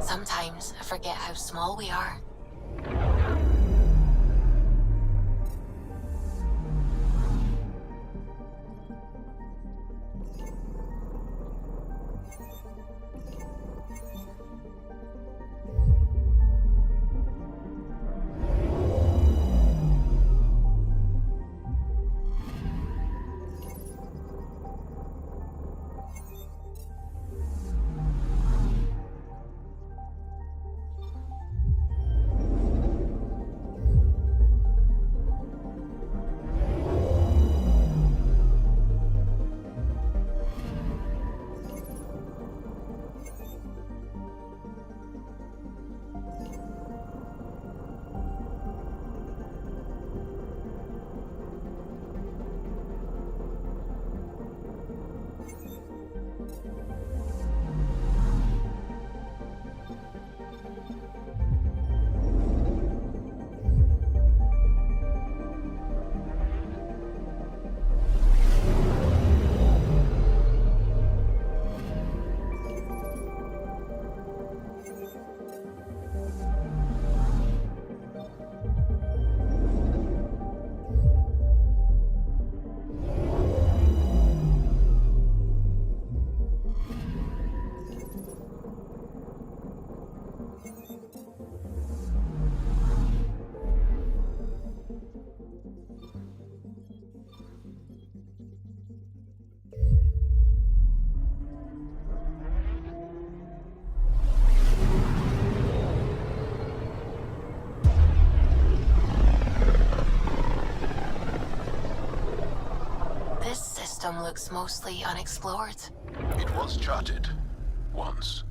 Sometimes I forget how small we are. Looks mostly unexplored. It was charted. Once.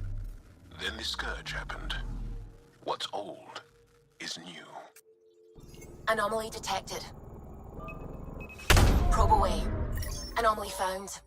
Then the scourge happened. What's old is new. Anomaly detected. Probe away. Anomaly found.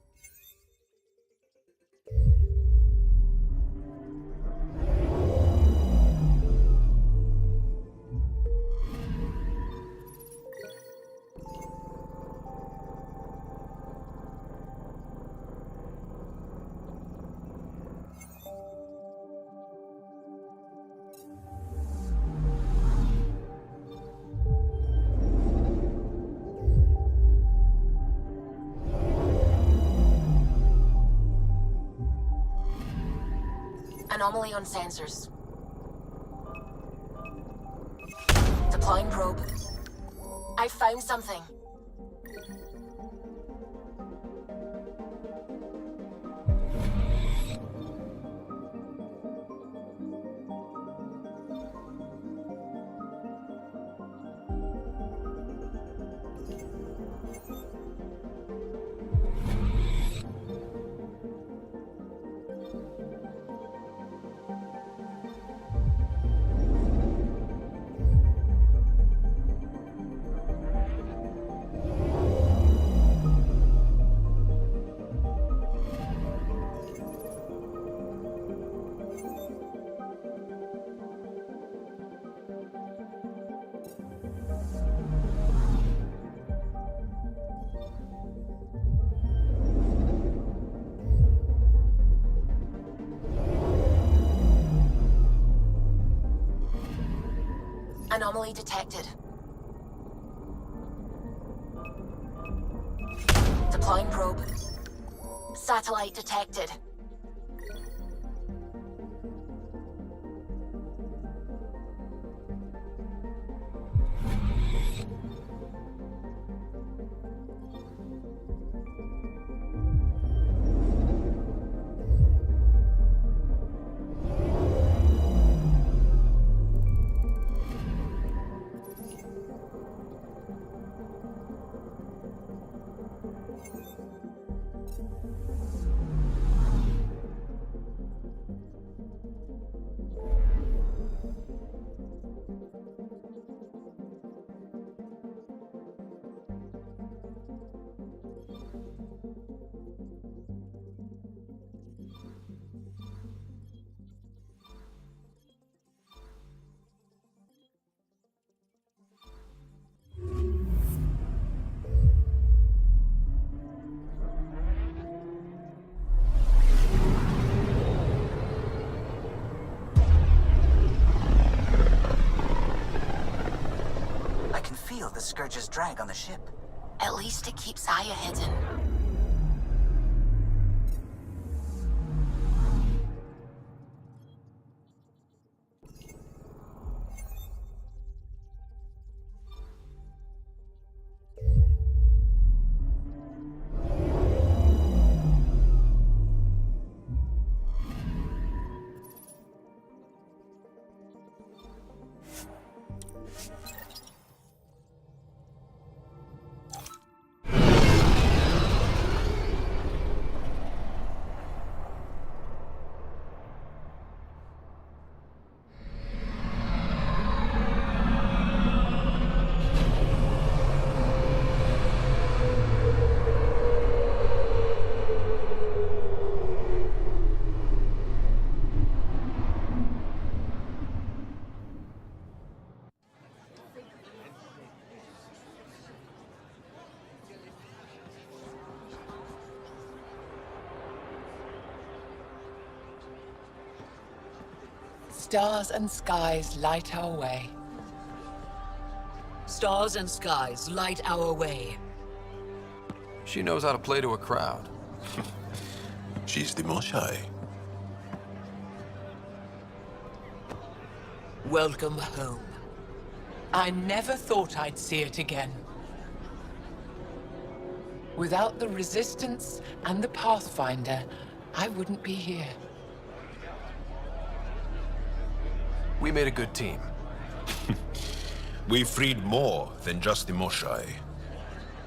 Anomaly on sensors. Deploying probe. I found something. Anomaly detected. Deploying probe. Satellite detected. I can feel the Scourge's drag on the ship. At least it keeps Aya hidden. Stars and skies light our way. Stars and skies light our way. She knows how to play to a crowd. She's the Moshai. Welcome home. I never thought I'd see it again. Without the Resistance and the Pathfinder, I wouldn't be here. We made a good team. We freed more than just the Moshai.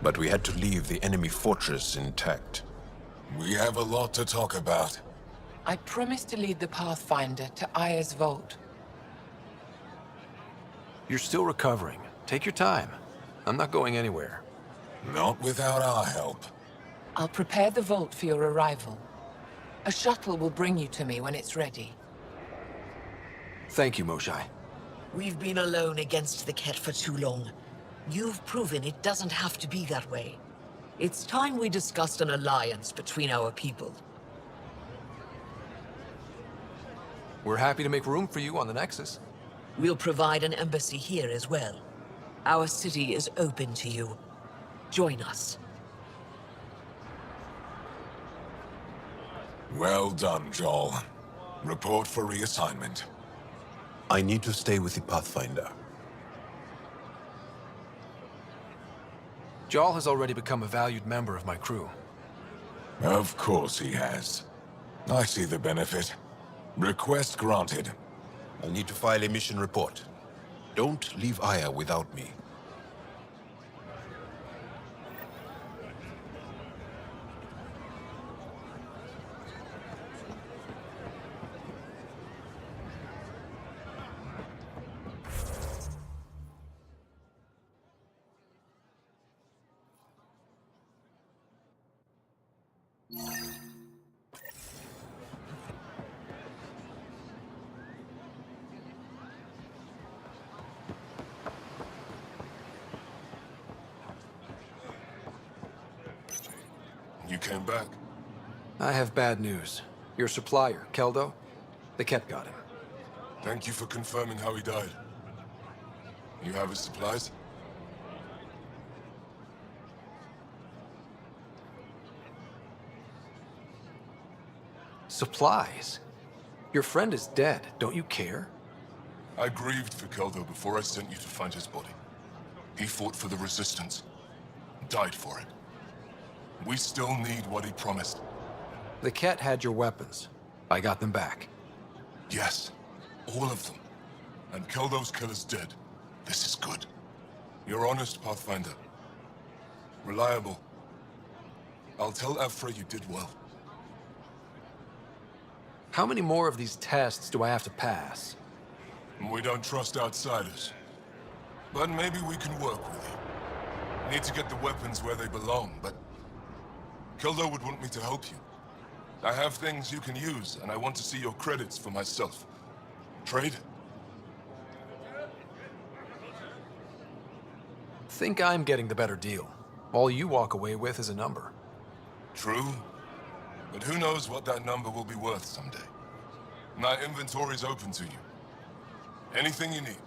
But we had to leave the enemy fortress intact. We have a lot to talk about. I promised to lead the Pathfinder to Aya's vault. You're still recovering. Take your time. I'm not going anywhere. Not without our help. I'll prepare the vault for your arrival. A shuttle will bring you to me when it's ready. Thank you, Moshai. We've been alone against the Ket for too long. You've proven it doesn't have to be that way. It's time we discussed an alliance between our people. We're happy to make room for you on the Nexus. We'll provide an embassy here as well. Our city is open to you. Join us. Well done, Joel. Report for reassignment. I need to stay with the Pathfinder. Jarl has already become a valued member of my crew. Of course he has. I see the benefit. Request granted. I need to file a mission report. Don't leave Aya without me. You came back? I have bad news. Your supplier, Keldo, the Ket got him. Thank you for confirming how he died. You have his supplies? Supplies? Your friend is dead. Don't you care? I grieved for Keldo before I sent you to find his body. He fought for the Resistance. Died for it. We still need what he promised. The Ket had your weapons. I got them back. Yes, all of them. And Keldo's killer's dead. This is good. You're honest, Pathfinder. Reliable. I'll tell Ephra you did well. How many more of these tests do I have to pass? We don't trust outsiders. But maybe we can work with you. Need to get the weapons where they belong, but... Keldo would want me to help you. I have things you can use, and I want to see your credits for myself. Trade? Think I'm getting the better deal. All you walk away with is a number. True. But who knows what that number will be worth someday. My inventory's open to you. Anything you need.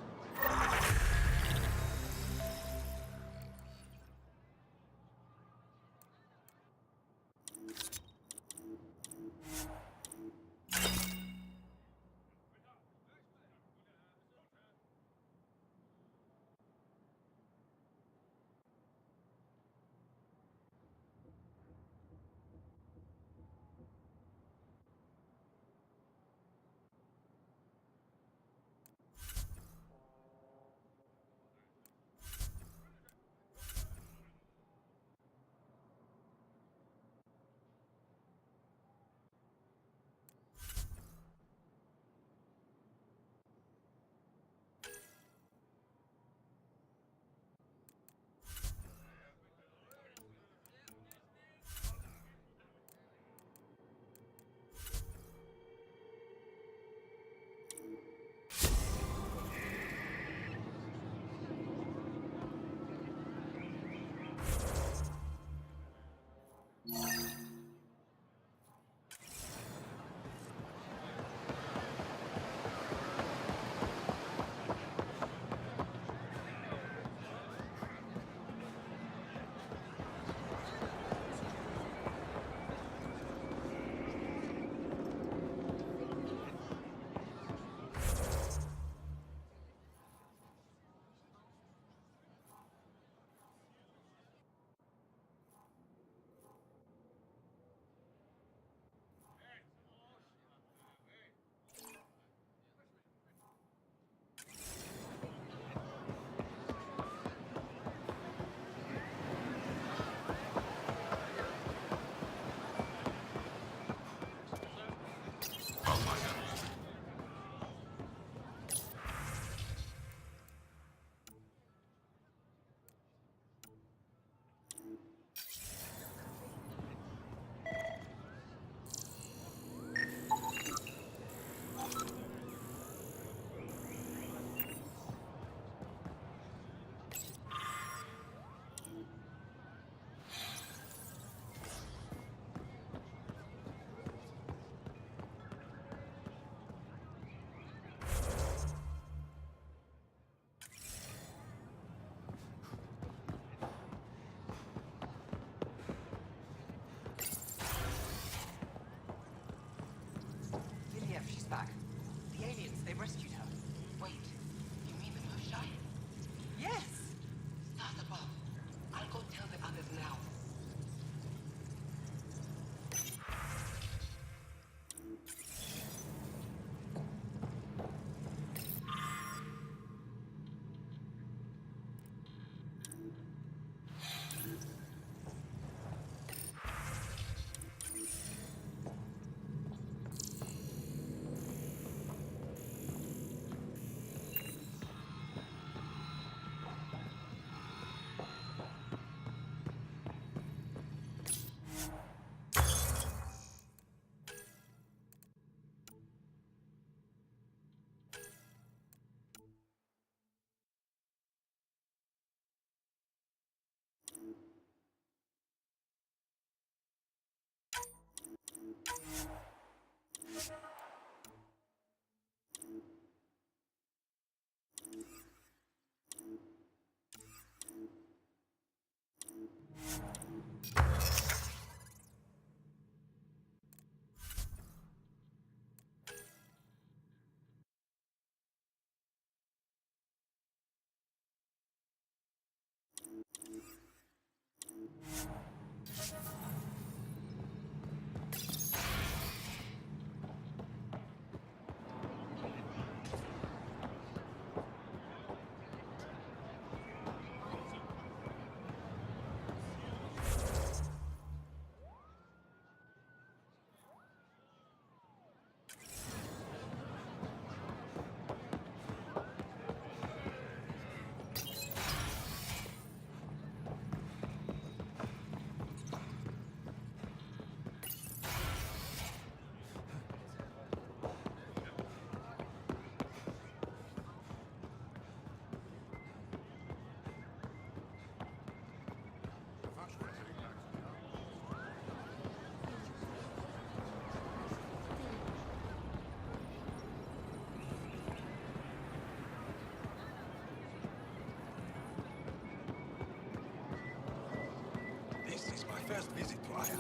first visit to Aya.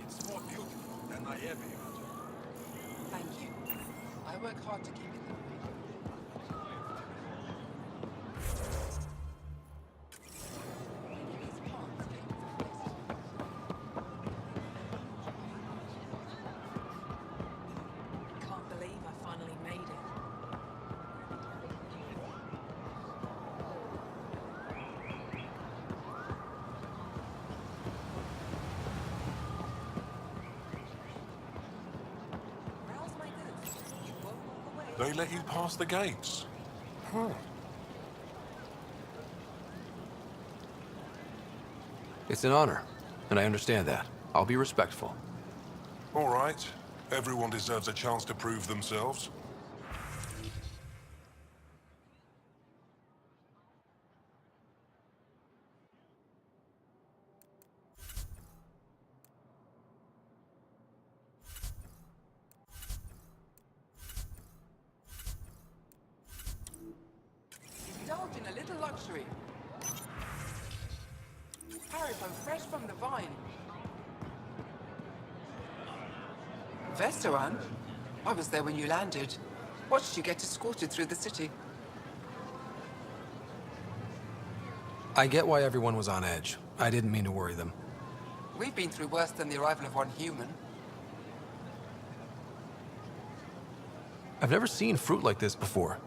It's more beautiful than I ever imagined. Thank you. I work hard to keep it that way. These plants came from places. Can't believe I finally made it. Browse my goods. You won't walk away. They let you pass the gates. It's an honor, and I understand that. I'll be respectful. All right. Everyone deserves a chance to prove themselves. Indulge in a little luxury. Haribo fresh from the vine. Veteran? I was there when you landed. Watched you get escorted through the city. I get why everyone was on edge. I didn't mean to worry them. We've been through worse than the arrival of one human. I've never seen fruit like this before.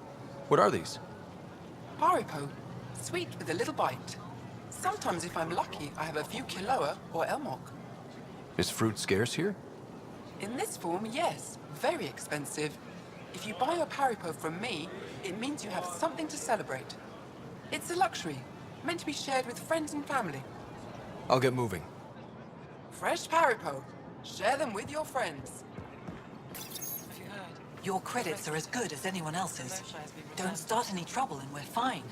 What are these? Haribo, sweet with a little bite. Sometimes if I'm lucky, I have a few Kiloa or Elmok. Is fruit scarce here? In this form, yes. Very expensive. If you buy your Haribo from me, it means you have something to celebrate. It's a luxury, meant to be shared with friends and family. I'll get moving. Fresh Haribo. Share them with your friends. Your credits are as good as anyone else's. Don't start any trouble and we're fine.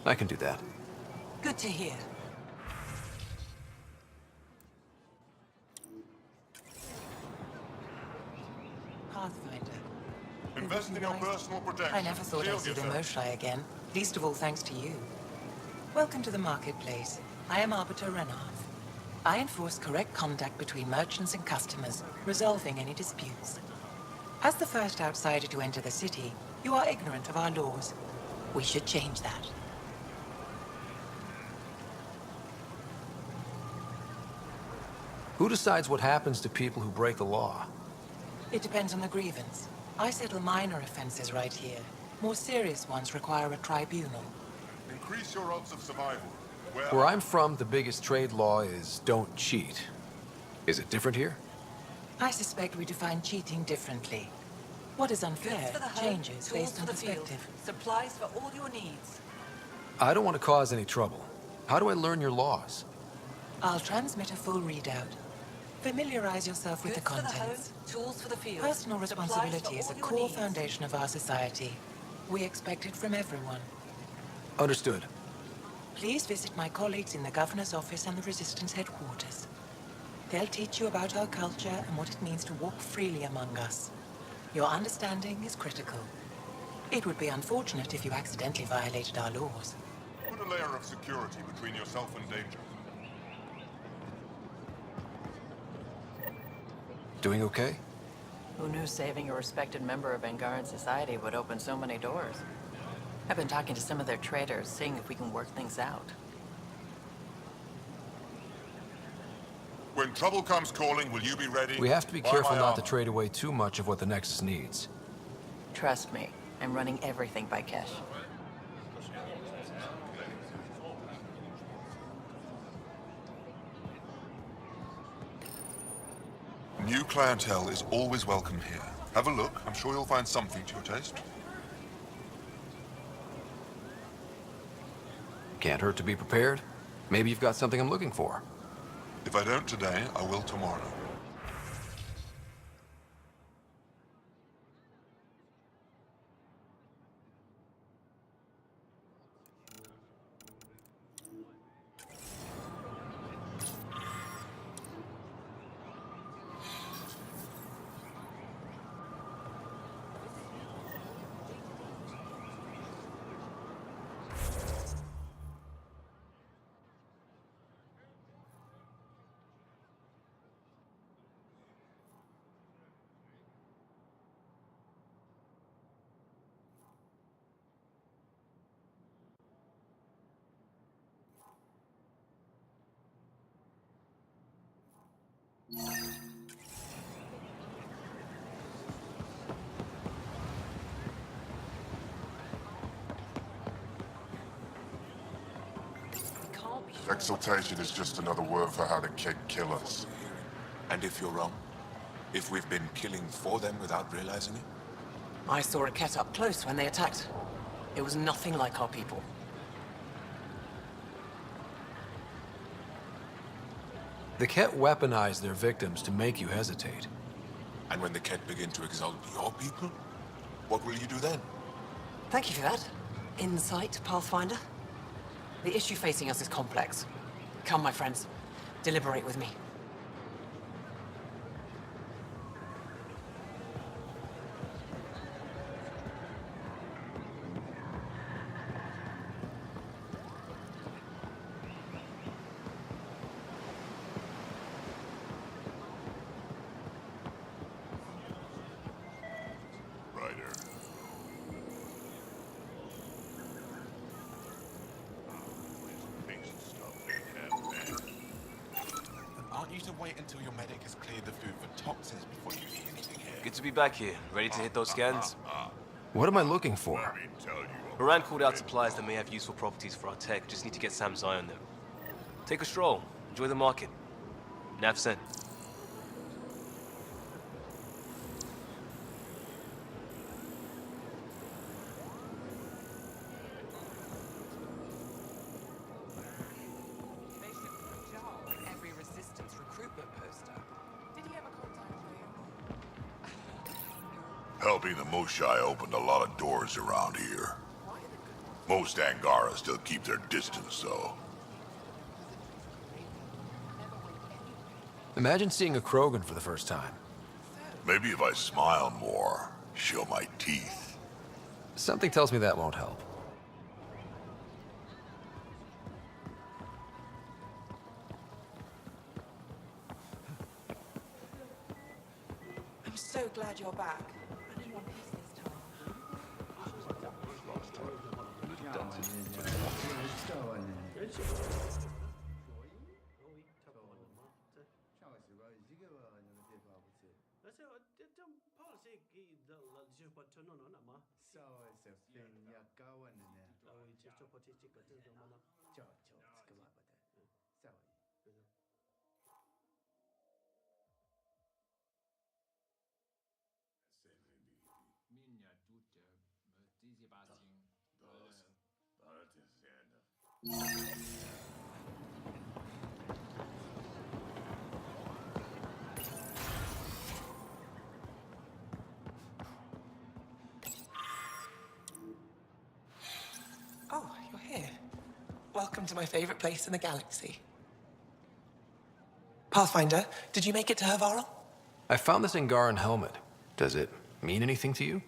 I can do that. Good to hear. Pathfinder. Invest in your personal protection. I never thought I'd Shield see the yourself. Moshae again. Least of all thanks to you. Welcome to the marketplace. I am Arbiter Renav. I enforce correct conduct between merchants and customers, resolving any disputes. As the first outsider to enter the city, you are ignorant of our laws. We should change that. Who decides what happens to people who break the law? It depends on the grievance. I settle minor offenses right here. More serious ones require a tribunal. Increase your odds of survival. Where I'm from, the biggest trade law is don't cheat. Is it different here? I suspect we define cheating differently. What is unfair Goods for the home, changes tools based on for the field, perspective. supplies for all your needs. I don't want to cause any trouble. How do I learn your laws? I'll transmit a full readout. Familiarize yourself with Goods the for the home, contents. tools for the field. Personal supplies responsibility for is a all your core needs. foundation of our society. We expect it from everyone. Understood. Please visit my colleagues in the Governor's office and the Resistance headquarters. They'll teach you about our culture and what it means to walk freely among us. Your understanding is critical. It would be unfortunate if you accidentally violated our laws. Put a layer of security between yourself and danger. Doing okay? Who knew saving a respected member of Angaran society would open so many doors? I've been talking to some of their traders, seeing if we can work things out. When trouble comes calling, will you be ready? We have to be Buy careful my not to armor. trade away too much of what the Nexus needs. Trust me, I'm running everything by Kesh. New clientele is always welcome here. Have a look. I'm sure you'll find something to your taste. Can't hurt to be prepared. Maybe you've got something I'm looking for. If I don't today, I will tomorrow. Exaltation is just another word for how the kid kill us. And if you're wrong? If we've been killing for them without realizing it? I saw a Ket up close when they attacked. It was nothing like our people. The Ket weaponize their victims to make you hesitate. And when the Ket begin to exalt your people, what will you do then? Thank you for that. Insight, Pathfinder. The issue facing us is complex. Come, my friends. Deliberate with me. Aren't you to wait until your medic has cleared the food for toxins before you eat anything here? Good to be back here, ready to hit those scans. What am I looking for? Moran called out supplies that may have useful properties for our tech. Just need to get Sam's eye on them. Take a stroll. Enjoy the market. Nav sent. Every resistance recruitment poster. Did he ever contact you? Helping the Moshai opened a lot of doors around here. Most Angara still keep their distance, though. Imagine seeing a Krogan for the first time. Maybe if I smile more, show my teeth. Something tells me that won't help. I'm so glad you're back. I need one piece this time. Oh, you're here. Welcome to my favorite place in the galaxy. Pathfinder, did you make it to Hervarl? I found this Angaran helmet. Does it mean anything to you?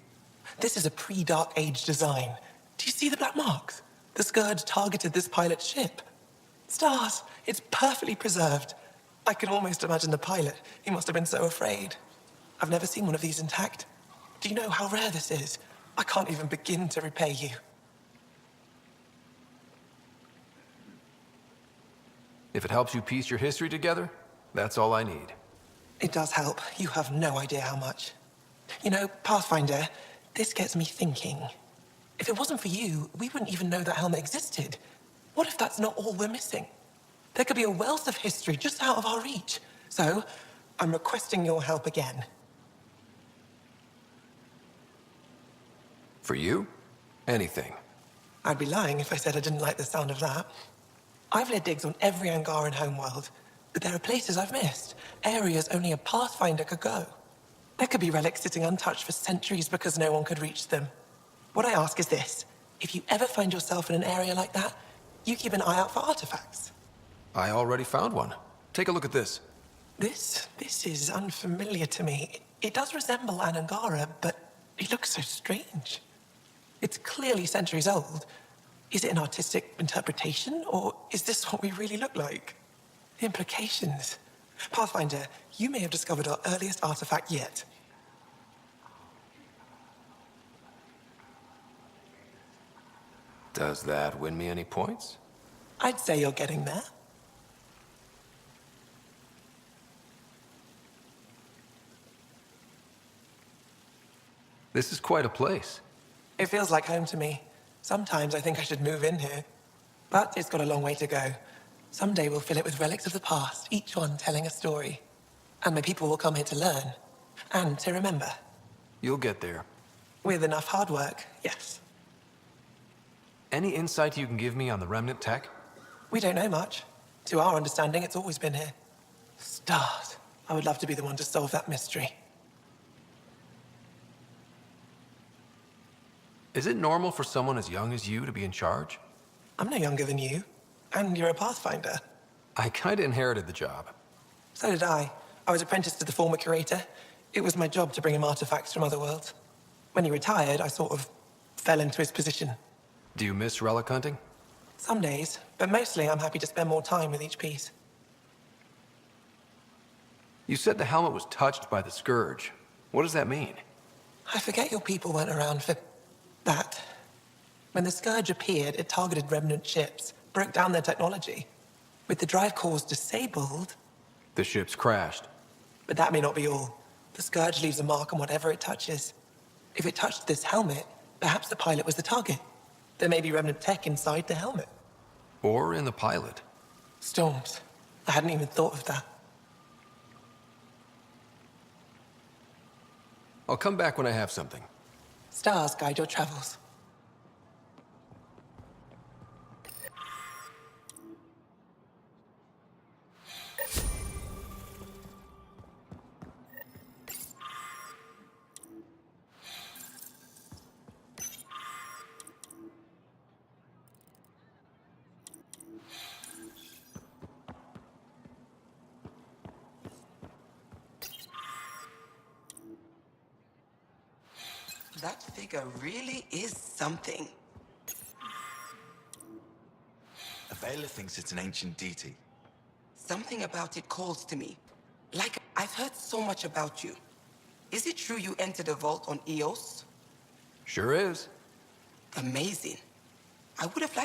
This is a pre-Dark Age design. Do you see the black marks? The Scourge targeted this pilot's ship. Stars, it's perfectly preserved. I can almost imagine the pilot. He must have been so afraid. I've never seen one of these intact. Do you know how rare this is? I can't even begin to repay you. If it helps you piece your history together, that's all I need. It does help. You have no idea how much. You know, Pathfinder, this gets me thinking. If it wasn't for you, we wouldn't even know that helmet existed. What if that's not all we're missing? There could be a wealth of history just out of our reach. So, I'm requesting your help again. For you? Anything. I'd be lying if I said I didn't like the sound of that. I've led digs on every Angaran homeworld, but there are places I've missed, areas only a Pathfinder could go. There could be relics sitting untouched for centuries because no one could reach them. What I ask is this: if you ever find yourself in an area like that, you keep an eye out for artifacts. I already found one. Take a look at this. This is unfamiliar to me. It does resemble an Angara, but it looks so strange. It's clearly centuries old. Is it an artistic interpretation, or is this what we really look like? The implications. Pathfinder, you may have discovered our earliest artifact yet. Does that win me any points? I'd say you're getting there. This is quite a place. It feels like home to me. Sometimes I think I should move in here. But it's got a long way to go. Someday we'll fill it with relics of the past, each one telling a story. And my people will come here to learn and to remember. You'll get there. With enough hard work, yes. Any insight you can give me on the remnant tech? We don't know much. To our understanding, it's always been here. Stars. I would love to be the one to solve that mystery. Is it normal for someone as young as you to be in charge? I'm no younger than you. And you're a Pathfinder. I kinda inherited the job. So did I. I was apprenticed to the former curator. It was my job to bring him artifacts from other worlds. When he retired, I sort of fell into his position. Do you miss relic hunting? Some days, but mostly I'm happy to spend more time with each piece. You said the helmet was touched by the Scourge. What does that mean? I forget your people weren't around for that. When the Scourge appeared, it targeted remnant ships, broke down their technology. With the drive cores disabled... The ships crashed. But that may not be all. The Scourge leaves a mark on whatever it touches. If it touched this helmet, perhaps the pilot was the target. There may be remnant tech inside the helmet. Or in the pilot. Storms. I hadn't even thought of that. I'll come back when I have something. Stars guide your travels. That figure really is something. Avela thinks it's an ancient deity. Something about it calls to me. Like, I've heard so much about you. Is it true you entered a vault on Eos? Sure is. Amazing. I would have liked